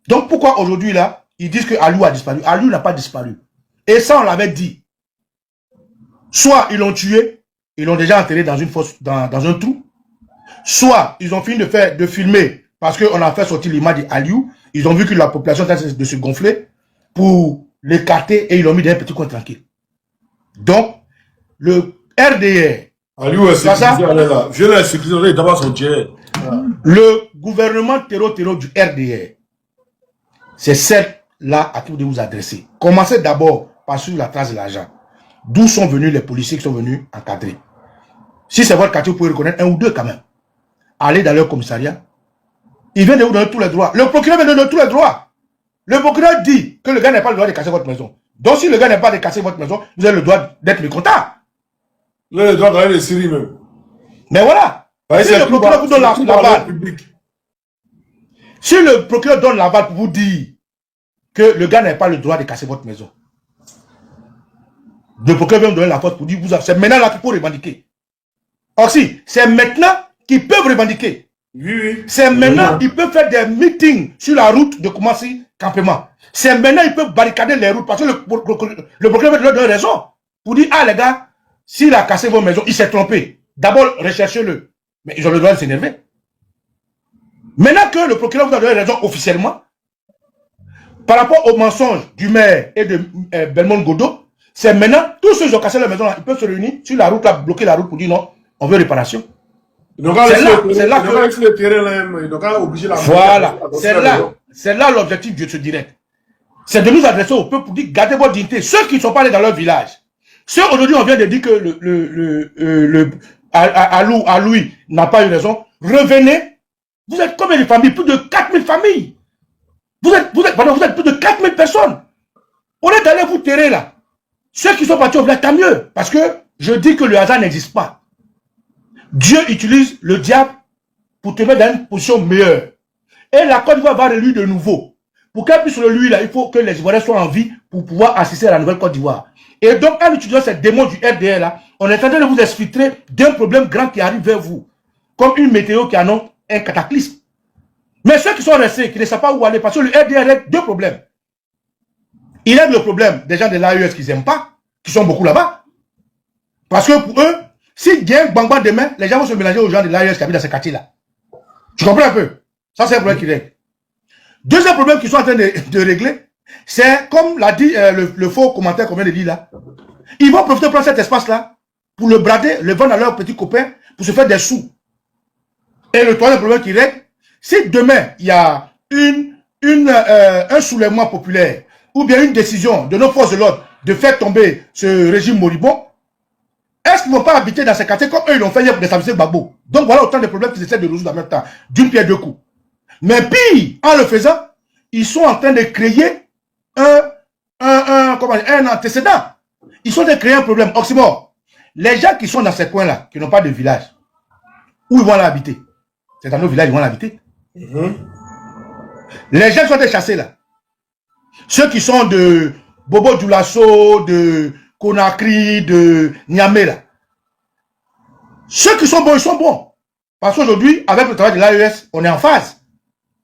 Donc pourquoi aujourd'hui là, ils disent que Alou a disparu? Alou n'a pas disparu. Et ça on l'avait dit. Soit ils l'ont tué, ils l'ont déjà enterré dans une fosse, dans un trou. Soit ils ont fini de filmer parce qu'on a fait sortir l'image d'Aliou. Ils ont vu que la population était de se gonfler pour l'écarter et ils l'ont mis dans un petit coin tranquille. Donc, le RDR. Aliou est là. Je l'ai sécurisé d'abord son jet. Le gouvernement terreau du RDR, c'est celle-là à qui vous devez vous adresser. Commencez d'abord par suivre la trace de l'argent. D'où sont venus les policiers qui sont venus encadrer. Si c'est votre quartier, vous pouvez reconnaître un ou deux quand même. Allez dans leur commissariat. Ils viennent de vous donner tous les droits. Le procureur vient de donner tous les droits. Le procureur dit que le gars n'a pas le droit de casser votre maison. Donc si le gars n'a pas de casser votre maison, vous avez le droit d'être mécontent. Vous avez le droit d'aller les Syrie même. Mais voilà. Si le procureur vous donne l'aval, si le procureur donne l'aval pour vous dire que le gars n'a pas le droit de casser votre maison, le procureur vient vous donner la force pour dire c'est maintenant là qu'il faut revendiquer. Or si, c'est maintenant qu'ils peuvent revendiquer. Oui. C'est maintenant qu'ils peuvent faire des meetings sur la route de Koumassi campement. C'est maintenant qu'ils peuvent barricader les routes parce que le procureur va leur donner raison. Pour dire, ah les gars, s'il a cassé vos maisons, il s'est trompé. D'abord, recherchez-le. Mais ils ont le droit de s'énerver. Maintenant que le procureur vous a donné raison officiellement, par rapport au mensonge du maire et de Belmont Godot, c'est maintenant, tous ceux qui ont cassé leur maison, là, ils peuvent se réunir sur la route, là, bloquer la route pour dire non, on veut réparation. C'est là que le terrain, ils n'ont obligé la. Voilà, c'est là l'objectif de ce direct. C'est de nous adresser au peuple pour dire gardez votre dignité. Ceux qui ne sont pas allés dans leur village, ceux aujourd'hui on vient de dire que Alou n'a pas eu raison, revenez. Vous êtes combien de familles? Plus de 4000 familles. Vous êtes plus de 4000 personnes. On est allé vous terrer là. Ceux qui sont partis au village, tant mieux. Parce que je dis que le hasard n'existe pas. Dieu utilise le diable pour te mettre dans une position meilleure. Et la Côte d'Ivoire va réélire de nouveau. pour qu'elle puisse le lui, là, il faut que les Ivoiriens soient en vie pour pouvoir assister à la nouvelle Côte d'Ivoire. Et donc, en utilisant cette démon du RDR, là, on est en train de vous exfiltrer d'un problème grand qui arrive vers vous. Comme une météo qui annonce un cataclysme. Mais ceux qui sont restés, qui ne savent pas où aller, parce que le RDR règle deux problèmes. Il règle le problème des gens de l'AES qu'ils n'aiment pas, qui sont beaucoup là-bas. Parce que pour eux, s'il y a un bang demain, les gens vont se mélanger aux gens de l'AES qui habitent dans ces quartiers-là. Tu comprends un peu? Ça, c'est un problème qui règle. Deuxième problème qu'ils sont en train de régler, c'est, comme l'a dit le faux commentaire qu'on vient de dire là, ils vont profiter de prendre cet espace-là pour le brader, le vendre à leurs petits copains pour se faire des sous. Et le troisième problème qui règle, si demain, il y a un soulèvement populaire ou bien une décision de nos forces de l'ordre de faire tomber ce régime moribond, est-ce qu'ils ne vont pas habiter dans ces quartiers comme eux, ils l'ont fait hier pour déstabiliser Gbagbo? Donc voilà autant de problèmes qu'ils essaient de résoudre en même temps, d'une pierre deux coups. Mais pire, en le faisant, ils sont en train de créer un antécédent. Ils sont en train de créer un problème. Oxymore, les gens qui sont dans ces coins-là, qui n'ont pas de village, où ils vont aller habiter? C'est dans nos villages, ils vont l'habiter. Les gens qui sont des chassés là. Ceux qui sont de Bobo Dioulasso, de Conakry, de Niamey là. Ceux qui sont bons, ils sont bons. Parce qu'aujourd'hui, avec le travail de l'AES, on est en phase.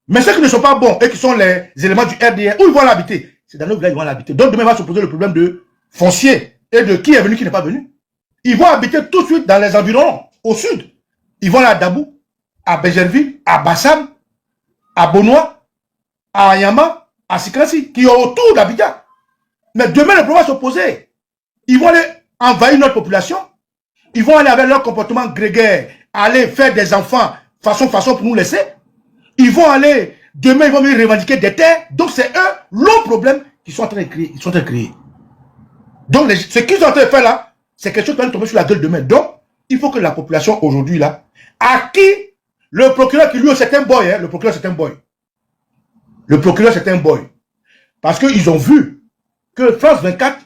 Mais ceux qui ne sont pas bons et qui sont les éléments du RDR, où ils vont l'habiter? C'est dans nos villages, ils vont l'habiter. Donc demain, va se poser le problème de foncier et de qui est venu, qui n'est pas venu. Ils vont habiter tout de suite dans les environs, au sud. Ils vont aller à Dabou, à Bégerville, à Bassam, à Bonois, à Ayama, à Sikrasi, qui est autour d'Abidjan. Mais demain, le problème va se poser. Ils vont aller envahir notre population. Ils vont aller avec leur comportement grégaire, aller faire des enfants façon pour nous laisser. Ils vont aller, demain, ils vont venir revendiquer des terres. Donc, c'est un long problème qu'ils sont en train de créer. Ils sont en train de créer. Donc, ce qu'ils sont en train de faire là, c'est quelque chose qui va nous tomber sur la gueule demain. Donc, il faut que la population aujourd'hui là, à qui le procureur qui lui c'est un boy, hein, le procureur c'est un boy. Le procureur c'est un boy. Parce qu'ils ont vu que France 24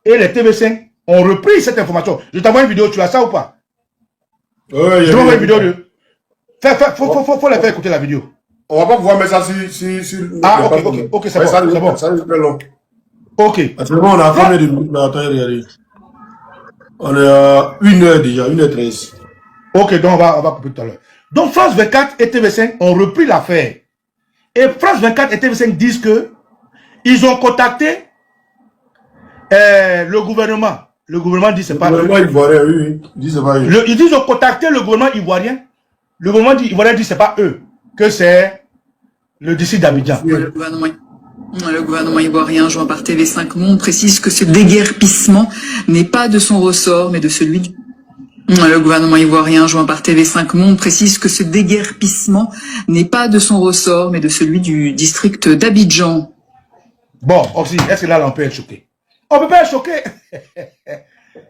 et les TV5 ont repris cette information. Je t'envoie une vidéo, tu as ça ou pas? Ouais, je t'envoie une vidéo de... Faut les faire écouter la vidéo. On va pas pouvoir mettre ça sur... Ah, ok, c'est bon. Ça c'est très long. Ok. Actuellement, on a combien de minutes? Attends, regardez. On est à 1h déjà, 1h13. Ok, donc on va couper tout à l'heure. Donc France 24 et TV5 ont repris l'affaire. Et France 24 et TV5 disent que ils ont contacté le gouvernement. Le gouvernement dit c'est pas eux. Le gouvernement ivoirien, oui. Ils disent c'est pas eux. Ils disent qu'ils ont contacté le gouvernement ivoirien. Le gouvernement ivoirien dit c'est pas eux, que c'est le district d'Abidjan. Le gouvernement ivoirien, joint par TV5 Monde, précise que ce déguerpissement n'est pas de son ressort, mais de celui du... Le gouvernement ivoirien, joint par TV5 Monde, précise que ce déguerpissement n'est pas de son ressort, mais de celui du district d'Abidjan. Bon, aussi, est-ce que là, on peut être choqué? On peut pas être choqué.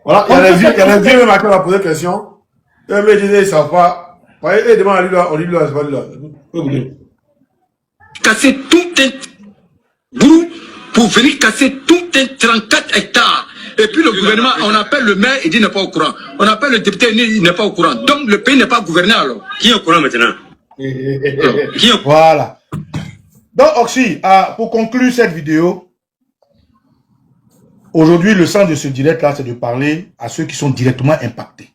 Voilà, il y a des vieux même à qui on a posé la question. Eux, ils disent, ils ne savent pas. Ils demandent à lui là, on dit là, c'est pas lui là. Casser tout un bout pour venir casser tout un 34 hectares. Et puis le gouvernement, on appelle le maire, il dit il n'est pas au courant. On appelle le député, il n'est pas au courant. Donc le pays n'est pas gouverné alors. Qui est au courant maintenant? Voilà. Donc Oxy, pour conclure cette vidéo, aujourd'hui le sens de ce direct là, c'est de parler à ceux qui sont directement impactés.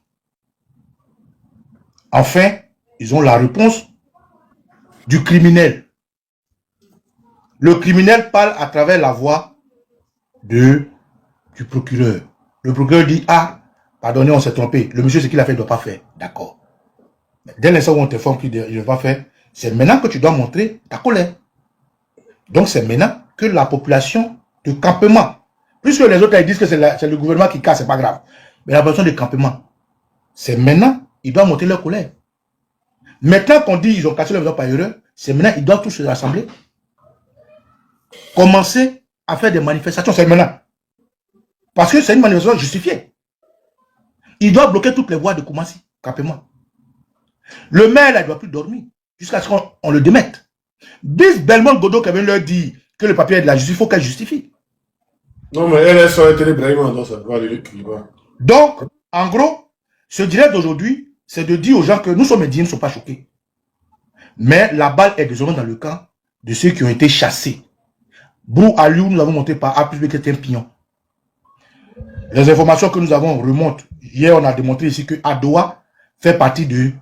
Enfin, ils ont la réponse du criminel. Le criminel parle à travers la voix du procureur. Le procureur dit, ah, pardonnez, on s'est trompé. Le monsieur, ce qu'il a fait, il ne doit pas faire. D'accord. Dès l'instant où on t'informe qu'il ne doit pas faire, c'est maintenant que tu dois montrer ta colère. Donc, c'est maintenant que la population de campement, puisque les autres ils disent que c'est le gouvernement qui casse, c'est pas grave. Mais la population de campement, c'est maintenant, ils doivent montrer leur colère. Maintenant qu'on dit qu'ils ont cassé leur maison par erreur, c'est maintenant, ils doivent tous se rassembler. Commencer à faire des manifestations, c'est maintenant. Parce que c'est une manifestation justifiée. Il doit bloquer toutes les voies de Koumassi, campement. Le maire, là, il ne doit plus dormir jusqu'à ce qu'on le démette. Bis Belmont Godot qui avait leur dit que le papier est de la justice, il faut qu'elle justifie. Non, mais elle est été Ibrahima, donc ça va aller. Donc, en gros, ce direct d'aujourd'hui, c'est de dire aux gens que nous sommes médias, ne sont pas choqués. Mais la balle est désormais dans le camp de ceux qui ont été chassés. Brou Aliou, nous avons monté par A plus B qui est un pion. Les informations que nous avons remontent. Hier, on a démontré ici que Adoua fait partie de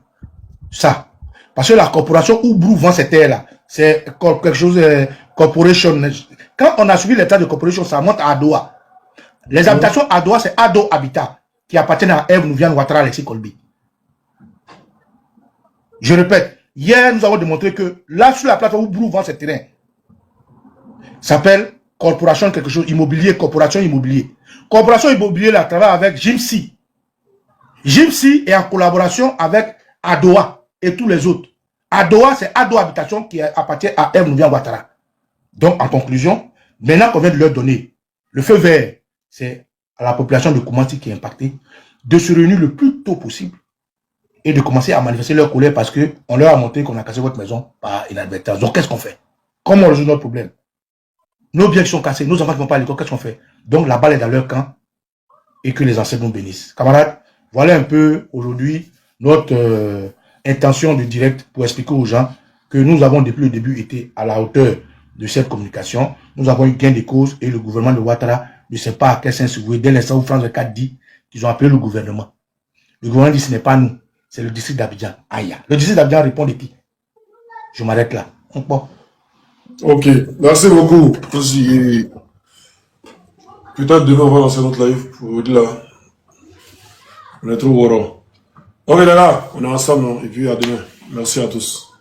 ça. Parce que la corporation où Brou vend ces terres-là, c'est quelque chose de corporation. Quand on a suivi l'état de corporation, ça monte à Adoua. Les habitations Adoua, c'est Ado Habitat, qui appartiennent à Eve Nouviane Ouattara, Alexis Colby. Je répète, hier, nous avons démontré que là, sur la plateforme où Brou vend ses terrains, s'appelle corporation quelque chose, immobilier, corporation immobilier. Corporation immobilier, là, travaille avec Jimsi. Jimsi est en collaboration avec Adoua et tous les autres. Adoua, c'est Ado Habitation qui appartient à Eve Nouviane Ouattara. Donc, en conclusion, maintenant qu'on vient de leur donner le feu vert, c'est à la population de Koumanti qui est impactée, de se réunir le plus tôt possible et de commencer à manifester leur colère parce qu'on leur a montré qu'on a cassé votre maison par inadvertance. Donc, qu'est-ce qu'on fait? Comment on résout notre problème? Nos biens qui sont cassés, nos enfants qui ne vont pas à l'école, qu'est-ce qu'on fait? Donc, la balle est dans leur camp et que les ancêtres nous bénissent. Camarades, voilà un peu aujourd'hui notre intention de direct pour expliquer aux gens que nous avons depuis le début été à la hauteur de cette communication. Nous avons eu gain de cause et le gouvernement de Ouattara ne sait pas à quel sens se vouer. Dès l'instant où France 24 dit qu'ils ont appelé le gouvernement. Le gouvernement dit ce n'est pas nous, c'est le district d'Abidjan. Aïe. Le district d'Abidjan répond de qui? Je m'arrête là. Bon. Ok, merci beaucoup. Aussi, peut-être demain on va lancer notre live pour vous dire là. On est trop gros. Ok les gars, on est ensemble, hein, et puis à demain. Merci à tous.